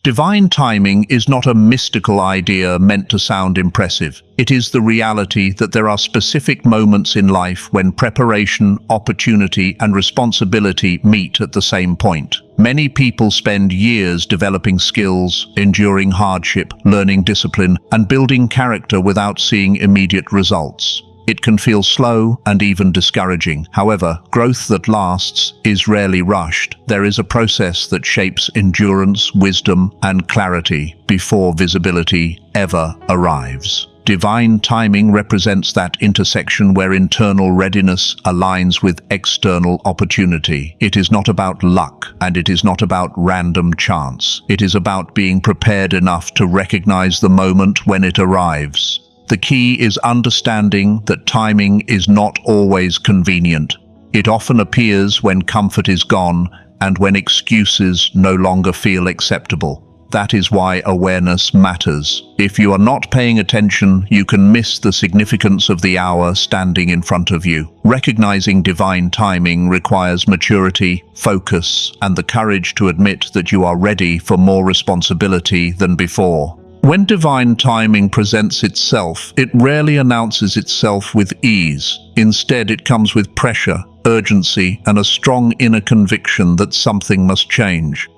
Divine timing is not a mystical idea meant to sound impressive. It is the reality that there are specific moments in life when preparation, opportunity, and responsibility meet at the same point. Many people spend years developing skills, enduring hardship, learning discipline, and building character without seeing immediate results. It can feel slow and even discouraging. However, growth that lasts is rarely rushed. There is a process that shapes endurance, wisdom, and clarity before visibility ever arrives. Divine timing represents that intersection where internal readiness aligns with external opportunity. It is not about luck, and it is not about random chance. It is about being prepared enough to recognize the moment when it arrives. The key is understanding that timing is not always convenient. It often appears when comfort is gone and when excuses no longer feel acceptable. That is why awareness matters. If you are not paying attention, you can miss the significance of the hour standing in front of you. Recognizing divine timing requires maturity, focus, and the courage to admit that you are ready for more responsibility than before. When divine timing presents itself, it rarely announces itself with ease. Instead, it comes with pressure, urgency, and a strong inner conviction that something must change.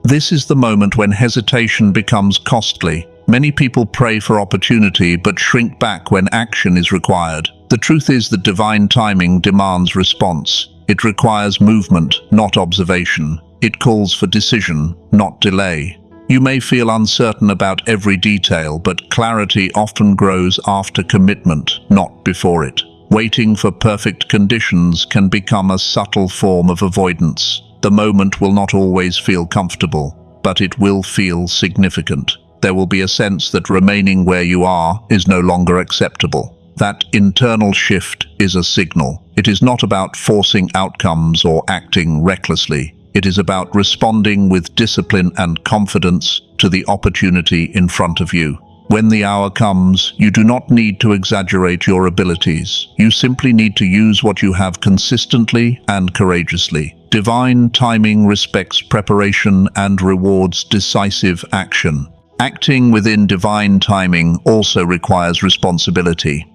This is the moment when hesitation becomes costly. Many people pray for opportunity but shrink back when action is required. The truth is that divine timing demands response. It requires movement, not observation. It calls for decision, not delay. You may feel uncertain about every detail, but clarity often grows after commitment, not before it. Waiting for perfect conditions can become a subtle form of avoidance. The moment will not always feel comfortable, but it will feel significant. There will be a sense that remaining where you are is no longer acceptable. That internal shift is a signal. It is not about forcing outcomes or acting recklessly. It is about responding with discipline and confidence to the opportunity in front of you. When the hour comes, you do not need to exaggerate your abilities. You simply need to use what you have consistently and courageously. Divine timing respects preparation and rewards decisive action. Acting within divine timing also requires responsibility.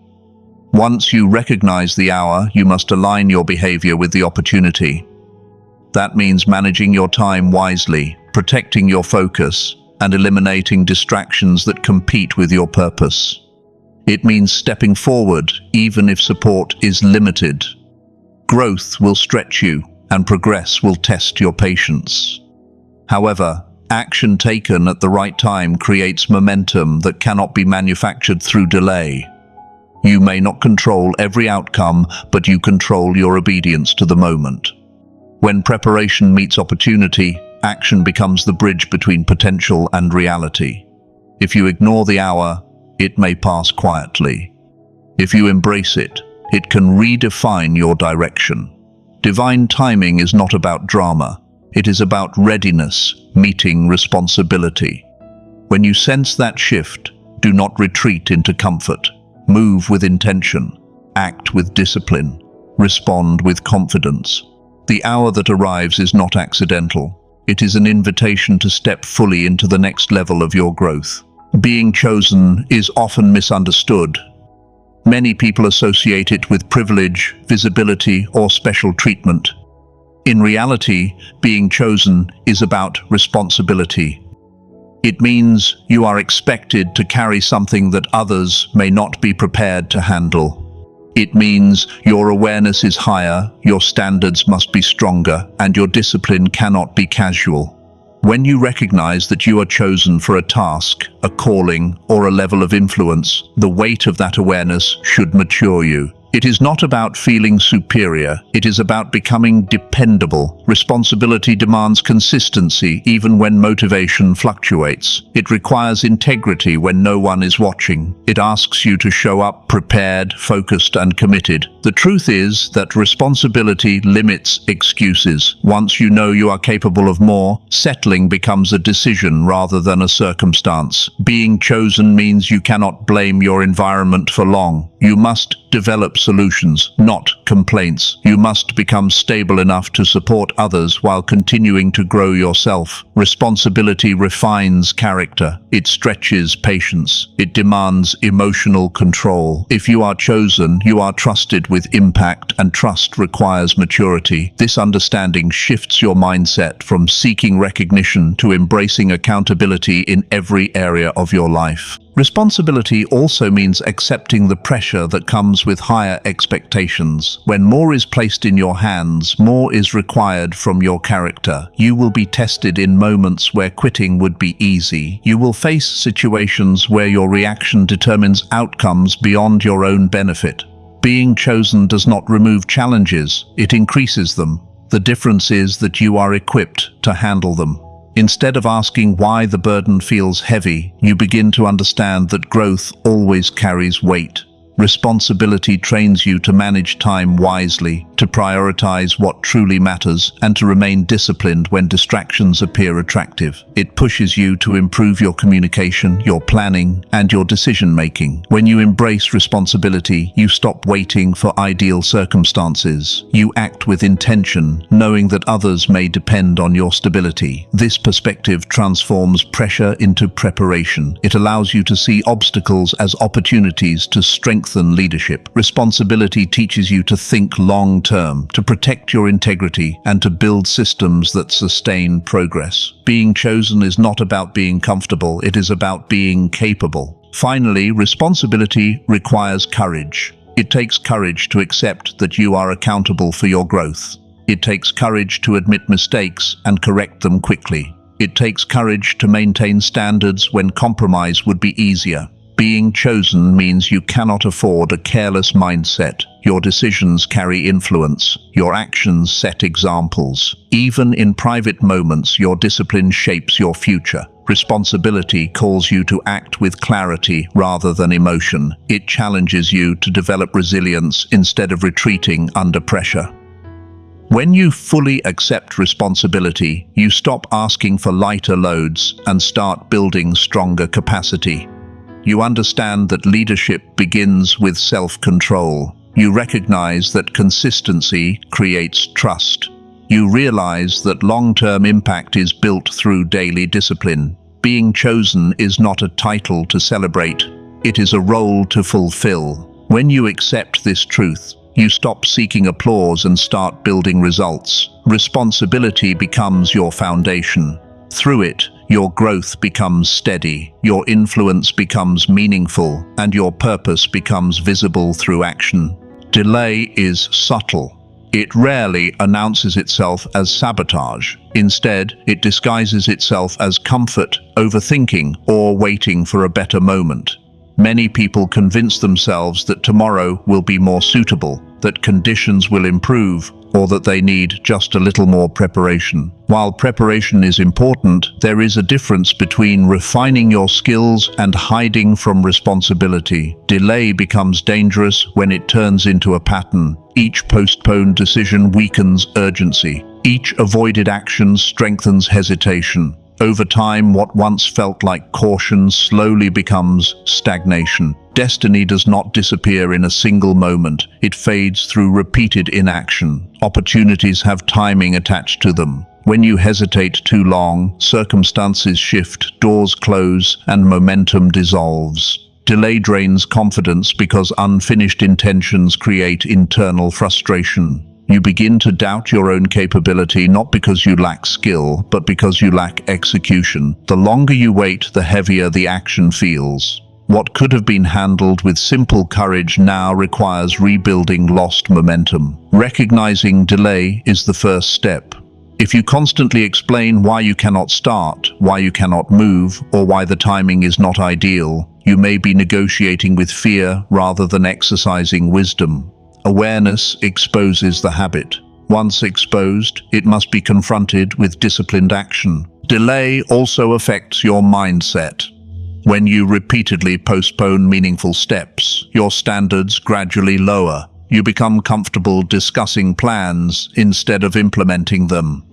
Once you recognize the hour, you must align your behavior with the opportunity. That means managing your time wisely, protecting your focus, and eliminating distractions that compete with your purpose. It means stepping forward, even if support is limited. Growth will stretch you, and progress will test your patience. However, action taken at the right time creates momentum that cannot be manufactured through delay. You may not control every outcome, but you control your obedience to the moment. When preparation meets opportunity, action becomes the bridge between potential and reality. If you ignore the hour, it may pass quietly. If you embrace it, it can redefine your direction. Divine timing is not about drama. It is about readiness, meeting responsibility. When you sense that shift, do not retreat into comfort. Move with intention. Act with discipline. Respond with confidence. The hour that arrives is not accidental. It is an invitation to step fully into the next level of your growth. Being chosen is often misunderstood. Many people associate it with privilege, visibility, or special treatment. In reality, being chosen is about responsibility. It means you are expected to carry something that others may not be prepared to handle. It means your awareness is higher, your standards must be stronger, and your discipline cannot be casual. When you recognize that you are chosen for a task, a calling, or a level of influence, the weight of that awareness should mature you. It is not about feeling superior. It is about becoming dependable. Responsibility demands consistency even when motivation fluctuates. It requires integrity when no one is watching. It asks you to show up prepared, focused, and committed. The truth is that responsibility limits excuses. Once you know you are capable of more, settling becomes a decision rather than a circumstance. Being chosen means you cannot blame your environment for long. You must develop solutions, not complaints. You must become stable enough to support others while continuing to grow yourself. Responsibility refines character. It stretches patience. It demands emotional control. If you are chosen, you are trusted with impact, and trust requires maturity. This understanding shifts your mindset from seeking recognition to embracing accountability in every area of your life. Responsibility also means accepting the pressure that comes with higher expectations. When more is placed in your hands, more is required from your character. You will be tested in moments where quitting would be easy. You will face situations where your reaction determines outcomes beyond your own benefit. Being chosen does not remove challenges, it increases them. The difference is that you are equipped to handle them. Instead of asking why the burden feels heavy, you begin to understand that growth always carries weight. Responsibility trains you to manage time wisely, to prioritize what truly matters, and to remain disciplined when distractions appear attractive. It pushes you to improve your communication, your planning, and your decision-making. When you embrace responsibility, you stop waiting for ideal circumstances. You act with intention, knowing that others may depend on your stability. This perspective transforms pressure into preparation. It allows you to see obstacles as opportunities to strengthen leadership. Responsibility teaches you to think long-term, to protect your integrity, and to build systems that sustain progress. Being chosen is not about being comfortable, it is about being capable. Finally, responsibility requires courage. It takes courage to accept that you are accountable for your growth. It takes courage to admit mistakes and correct them quickly. It takes courage to maintain standards when compromise would be easier. Being chosen means you cannot afford a careless mindset. Your decisions carry influence. Your actions set examples. Even in private moments, your discipline shapes your future. Responsibility calls you to act with clarity rather than emotion. It challenges you to develop resilience instead of retreating under pressure. When you fully accept responsibility, you stop asking for lighter loads and start building stronger capacity. You understand that leadership begins with self-control. You recognize that consistency creates trust. You realize that long-term impact is built through daily discipline. Being chosen is not a title to celebrate. It is a role to fulfill. When you accept this truth, you stop seeking applause and start building results. Responsibility becomes your foundation. Through it, your growth becomes steady, your influence becomes meaningful, and your purpose becomes visible through action. Delay is subtle. It rarely announces itself as sabotage. Instead, it disguises itself as comfort, overthinking, or waiting for a better moment. Many people convince themselves that tomorrow will be more suitable, that conditions will improve, or that they need just a little more preparation. While preparation is important, there is a difference between refining your skills and hiding from responsibility. Delay becomes dangerous when it turns into a pattern. Each postponed decision weakens urgency. Each avoided action strengthens hesitation. Over time, what once felt like caution slowly becomes stagnation. Destiny does not disappear in a single moment. It fades through repeated inaction. Opportunities have timing attached to them. When you hesitate too long, circumstances shift, doors close, and momentum dissolves. Delay drains confidence because unfinished intentions create internal frustration. You begin to doubt your own capability, not because you lack skill, but because you lack execution. The longer you wait, the heavier the action feels. What could have been handled with simple courage now requires rebuilding lost momentum. Recognizing delay is the first step. If you constantly explain why you cannot start, why you cannot move, or why the timing is not ideal, you may be negotiating with fear rather than exercising wisdom. Awareness exposes the habit. Once exposed, it must be confronted with disciplined action. Delay also affects your mindset. When you repeatedly postpone meaningful steps, your standards gradually lower. You become comfortable discussing plans instead of implementing them.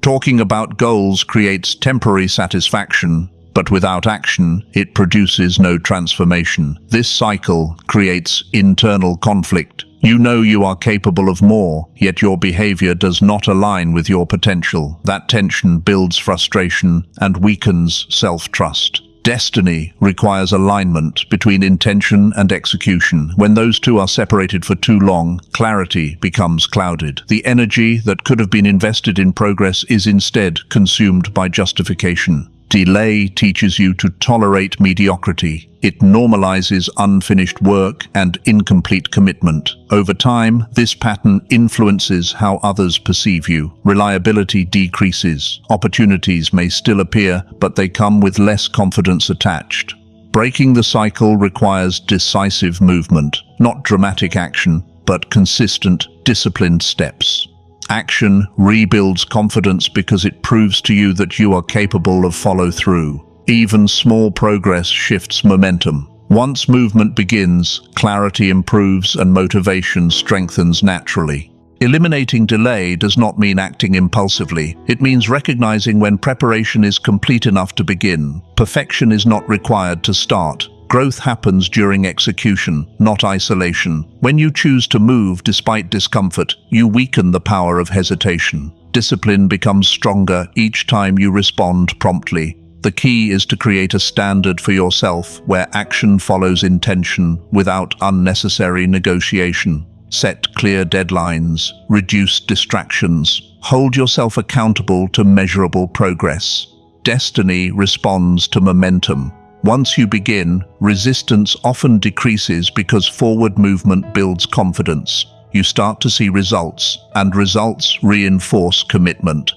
Talking about goals creates temporary satisfaction, But without action, it produces no transformation. This cycle creates internal conflict. You know you are capable of more, yet your behavior does not align with your potential. That tension builds frustration and weakens self-trust. Destiny requires alignment between intention and execution. When those two are separated for too long, clarity becomes clouded. The energy that could have been invested in progress is instead consumed by justification. Delay teaches you to tolerate mediocrity. It normalizes unfinished work and incomplete commitment. Over time, this pattern influences how others perceive you. Reliability decreases. Opportunities may still appear, but they come with less confidence attached. Breaking the cycle requires decisive movement, not dramatic action, but consistent, disciplined steps. Action rebuilds confidence because it proves to you that you are capable of follow-through. Even small progress shifts momentum. Once movement begins, clarity improves and motivation strengthens naturally. Eliminating delay does not mean acting impulsively. It means recognizing when preparation is complete enough to begin. Perfection is not required to start. Growth happens during execution, not isolation. When you choose to move despite discomfort, you weaken the power of hesitation. Discipline becomes stronger each time you respond promptly. The key is to create a standard for yourself where action follows intention without unnecessary negotiation. Set clear deadlines, reduce distractions, hold yourself accountable to measurable progress. Destiny responds to momentum. Once you begin, resistance often decreases because forward movement builds confidence. You start to see results, and results reinforce commitment.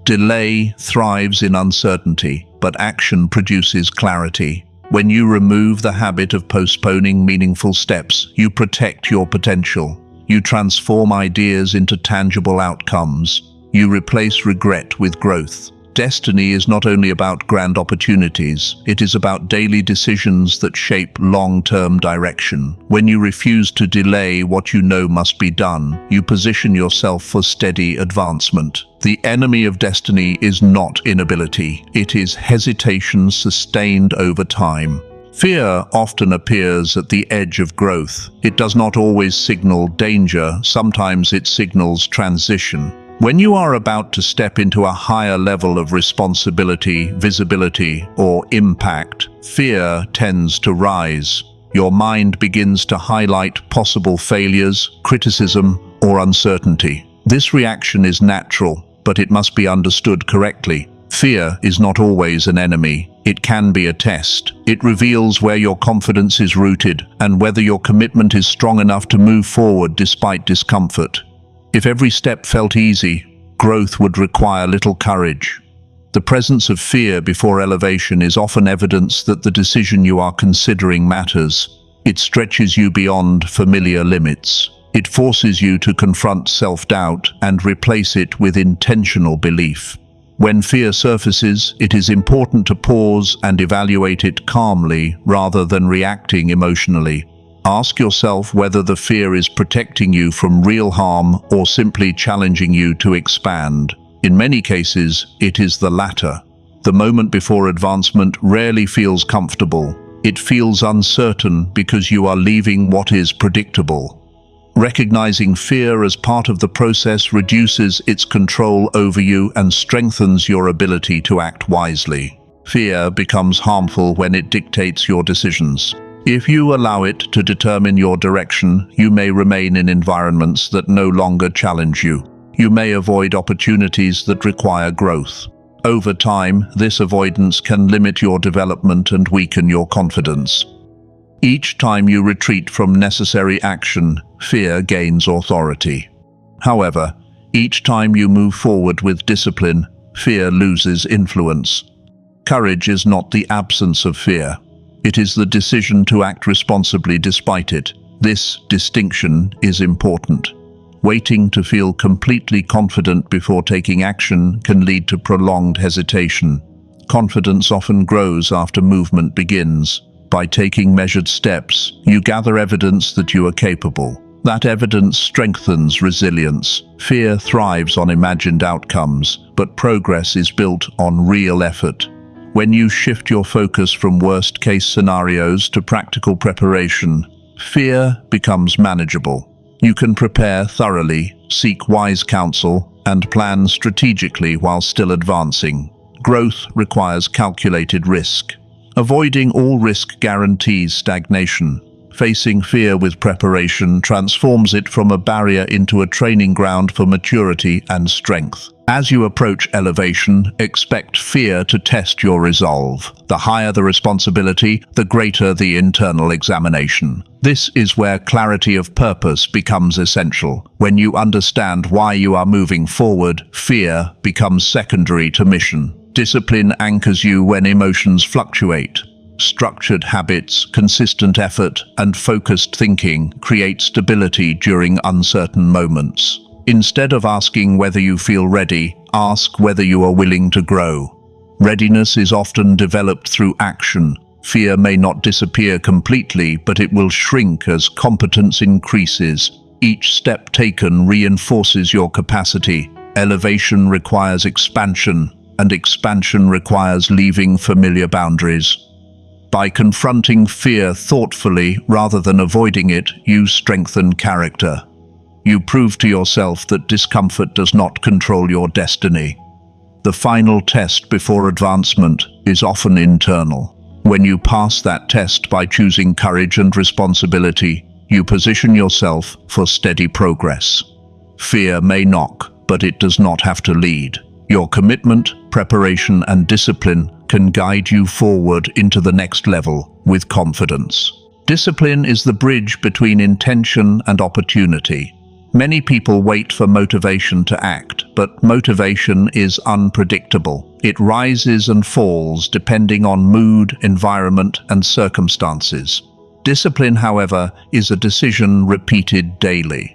Delay thrives in uncertainty, but action produces clarity. When you remove the habit of postponing meaningful steps, you protect your potential. You transform ideas into tangible outcomes. You replace regret with growth. Destiny is not only about grand opportunities, it is about daily decisions that shape long-term direction. When you refuse to delay what you know must be done, you position yourself for steady advancement. The enemy of destiny is not inability, it is hesitation sustained over time. Fear often appears at the edge of growth. It does not always signal danger, sometimes it signals transition. When you are about to step into a higher level of responsibility, visibility, or impact, fear tends to rise. Your mind begins to highlight possible failures, criticism, or uncertainty. This reaction is natural, but it must be understood correctly. Fear is not always an enemy. It can be a test. It reveals where your confidence is rooted and whether your commitment is strong enough to move forward despite discomfort. If every step felt easy, growth would require little courage. The presence of fear before elevation is often evidence that the decision you are considering matters. It stretches you beyond familiar limits. It forces you to confront self-doubt and replace it with intentional belief. When fear surfaces, it is important to pause and evaluate it calmly rather than reacting emotionally. Ask yourself whether the fear is protecting you from real harm or simply challenging you to expand. In many cases, it is the latter. The moment before advancement rarely feels comfortable. It feels uncertain because you are leaving what is predictable. Recognizing fear as part of the process reduces its control over you and strengthens your ability to act wisely. Fear becomes harmful when it dictates your decisions. If you allow it to determine your direction, you may remain in environments that no longer challenge you. You may avoid opportunities that require growth. Over time, this avoidance can limit your development and weaken your confidence. Each time you retreat from necessary action, fear gains authority. However, each time you move forward with discipline, fear loses influence. Courage is not the absence of fear. It is the decision to act responsibly despite it. This distinction is important. Waiting to feel completely confident before taking action can lead to prolonged hesitation. Confidence often grows after movement begins. By taking measured steps, you gather evidence that you are capable. That evidence strengthens resilience. Fear thrives on imagined outcomes, but progress is built on real effort. When you shift your focus from worst-case scenarios to practical preparation, fear becomes manageable. You can prepare thoroughly, seek wise counsel, and plan strategically while still advancing. Growth requires calculated risk. Avoiding all risk guarantees stagnation. Facing fear with preparation transforms it from a barrier into a training ground for maturity and strength. As you approach elevation, expect fear to test your resolve. The higher the responsibility, the greater the internal examination. This is where clarity of purpose becomes essential. When you understand why you are moving forward, fear becomes secondary to mission. Discipline anchors you when emotions fluctuate. Structured habits, consistent effort, and focused thinking create stability during uncertain moments. Instead of asking whether you feel ready, ask whether you are willing to grow. Readiness is often developed through action. Fear may not disappear completely, but it will shrink as competence increases. Each step taken reinforces your capacity. Elevation requires expansion, and expansion requires leaving familiar boundaries. By confronting fear thoughtfully rather than avoiding it, you strengthen character. You prove to yourself that discomfort does not control your destiny. The final test before advancement is often internal. When you pass that test by choosing courage and responsibility, you position yourself for steady progress. Fear may knock, but it does not have to lead. Your commitment, preparation, and discipline can guide you forward into the next level with confidence. Discipline is the bridge between intention and opportunity. Many people wait for motivation to act, but motivation is unpredictable. It rises and falls depending on mood, environment, and circumstances. Discipline, however, is a decision repeated daily.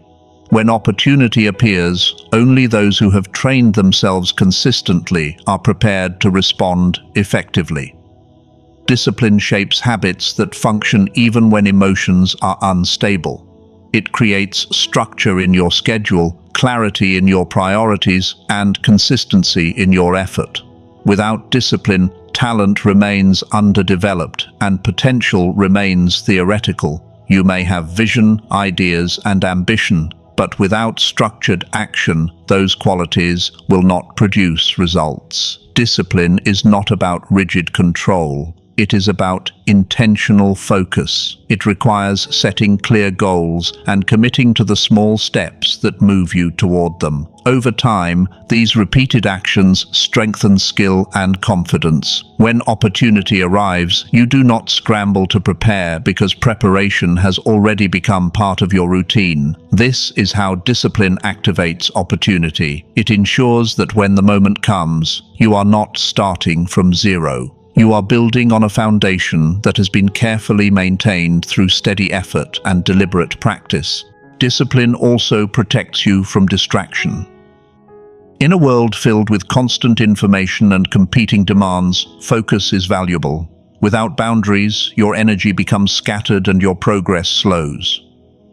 When opportunity appears, only those who have trained themselves consistently are prepared to respond effectively. Discipline shapes habits that function even when emotions are unstable. It creates structure in your schedule, clarity in your priorities, and consistency in your effort. Without discipline, talent remains underdeveloped and potential remains theoretical. You may have vision, ideas, and ambition, but without structured action, those qualities will not produce results. Discipline is not about rigid control. It is about intentional focus. It requires setting clear goals and committing to the small steps that move you toward them. Over time, these repeated actions strengthen skill and confidence. When opportunity arrives, you do not scramble to prepare because preparation has already become part of your routine. This is how discipline activates opportunity. It ensures that when the moment comes, you are not starting from zero. You are building on a foundation that has been carefully maintained through steady effort and deliberate practice. Discipline also protects you from distraction. In a world filled with constant information and competing demands, focus is valuable. Without boundaries, your energy becomes scattered and your progress slows.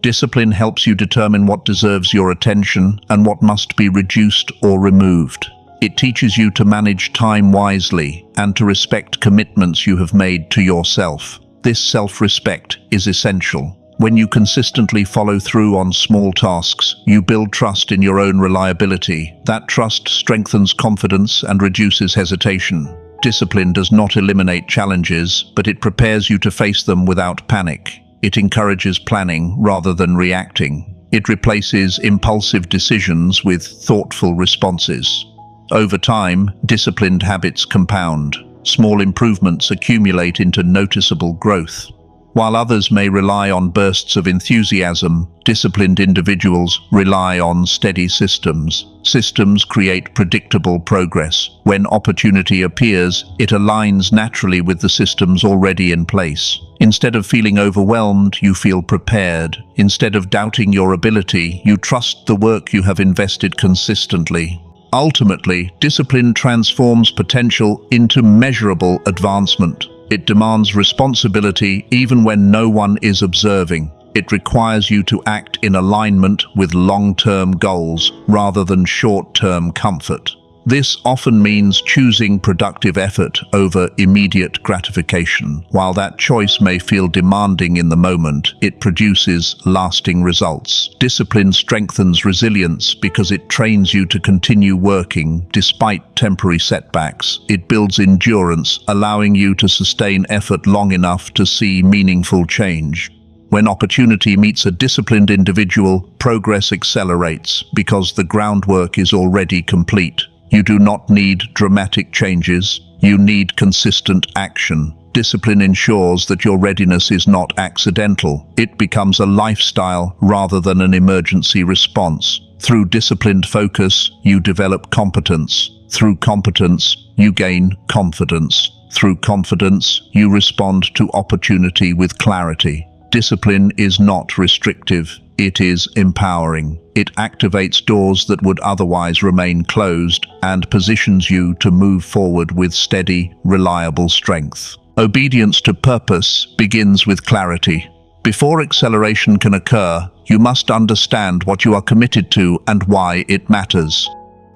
Discipline helps you determine what deserves your attention and what must be reduced or removed. It teaches you to manage time wisely and to respect commitments you have made to yourself. This self-respect is essential. When you consistently follow through on small tasks, you build trust in your own reliability. That trust strengthens confidence and reduces hesitation. Discipline does not eliminate challenges, but it prepares you to face them without panic. It encourages planning rather than reacting. It replaces impulsive decisions with thoughtful responses. Over time, disciplined habits compound. Small improvements accumulate into noticeable growth. While others may rely on bursts of enthusiasm, disciplined individuals rely on steady systems. Systems create predictable progress. When opportunity appears, it aligns naturally with the systems already in place. Instead of feeling overwhelmed, you feel prepared. Instead of doubting your ability, you trust the work you have invested consistently. Ultimately, discipline transforms potential into measurable advancement. It demands responsibility even when no one is observing. It requires you to act in alignment with long-term goals rather than short-term comfort. This often means choosing productive effort over immediate gratification. While that choice may feel demanding in the moment, it produces lasting results. Discipline strengthens resilience because it trains you to continue working despite temporary setbacks. It builds endurance, allowing you to sustain effort long enough to see meaningful change. When opportunity meets a disciplined individual, progress accelerates because the groundwork is already complete. You do not need dramatic changes, you need consistent action. Discipline ensures that your readiness is not accidental. It becomes a lifestyle rather than an emergency response. Through disciplined focus, you develop competence. Through competence, you gain confidence. Through confidence, you respond to opportunity with clarity. Discipline is not restrictive, it is empowering. It activates doors that would otherwise remain closed and positions you to move forward with steady, reliable strength. Obedience to purpose begins with clarity. Before acceleration can occur, you must understand what you are committed to and why it matters.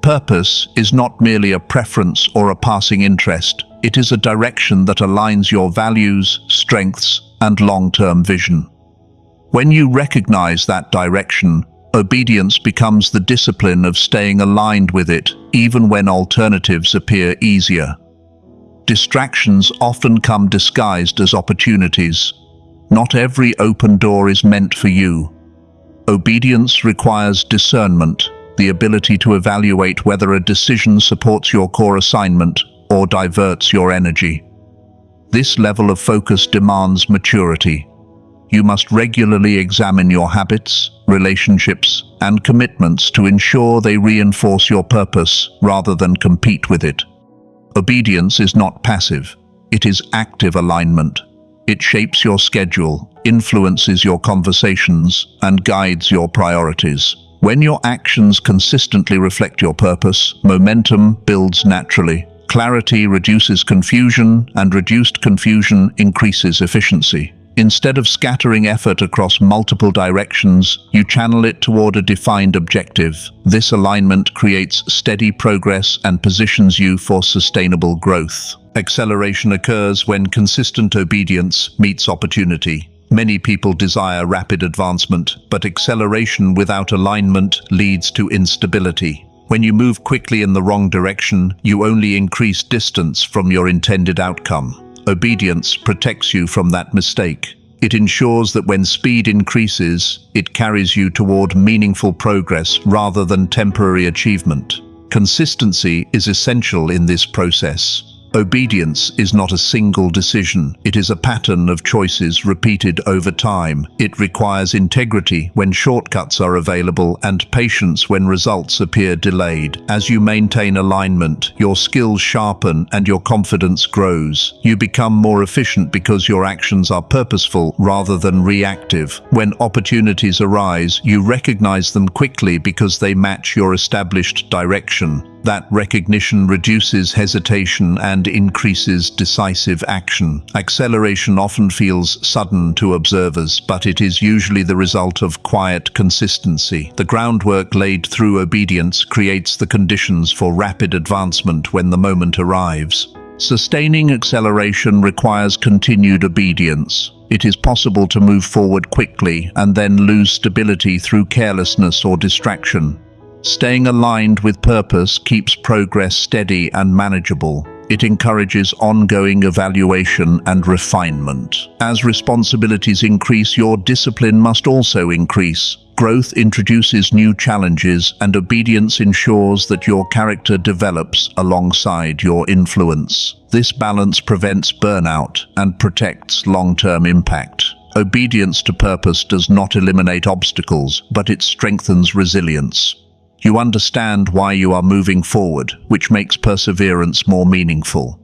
Purpose is not merely a preference or a passing interest. It is a direction that aligns your values, strengths, and long-term vision. When you recognize that direction, obedience becomes the discipline of staying aligned with it, even when alternatives appear easier. Distractions often come disguised as opportunities. Not every open door is meant for you. Obedience requires discernment, the ability to evaluate whether a decision supports your core assignment or diverts your energy. This level of focus demands maturity. You must regularly examine your habits, relationships, and commitments to ensure they reinforce your purpose rather than compete with it. Obedience is not passive. It is active alignment. It shapes your schedule, influences your conversations, and guides your priorities. When your actions consistently reflect your purpose, momentum builds naturally. Clarity reduces confusion, and reduced confusion increases efficiency. Instead of scattering effort across multiple directions, you channel it toward a defined objective. This alignment creates steady progress and positions you for sustainable growth. Acceleration occurs when consistent obedience meets opportunity. Many people desire rapid advancement, but acceleration without alignment leads to instability. When you move quickly in the wrong direction, you only increase distance from your intended outcome. Obedience protects you from that mistake. It ensures that when speed increases, it carries you toward meaningful progress rather than temporary achievement. Consistency is essential in this process. Obedience is not a single decision. It is a pattern of choices repeated over time. It requires integrity when shortcuts are available and patience when results appear delayed. As you maintain alignment, your skills sharpen and your confidence grows. You become more efficient because your actions are purposeful rather than reactive. When opportunities arise, you recognize them quickly because they match your established direction. That recognition reduces hesitation and increases decisive action. Acceleration often feels sudden to observers, but it is usually the result of quiet consistency. The groundwork laid through obedience creates the conditions for rapid advancement when the moment arrives. Sustaining acceleration requires continued obedience. It is possible to move forward quickly and then lose stability through carelessness or distraction. Staying aligned with purpose keeps progress steady and manageable. It encourages ongoing evaluation and refinement. As responsibilities increase, your discipline must also increase. Growth introduces new challenges, and obedience ensures that your character develops alongside your influence. This balance prevents burnout and protects long-term impact. Obedience to purpose does not eliminate obstacles, but it strengthens resilience. You understand why you are moving forward, which makes perseverance more meaningful.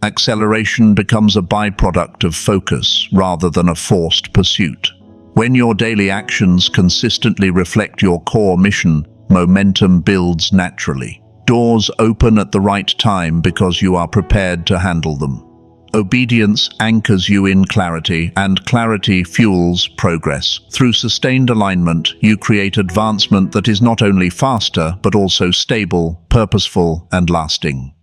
Acceleration becomes a byproduct of focus rather than a forced pursuit. When your daily actions consistently reflect your core mission, momentum builds naturally. Doors open at the right time because you are prepared to handle them. Obedience anchors you in clarity, and clarity fuels progress. Through sustained alignment, you create advancement that is not only faster, but also stable, purposeful, and lasting.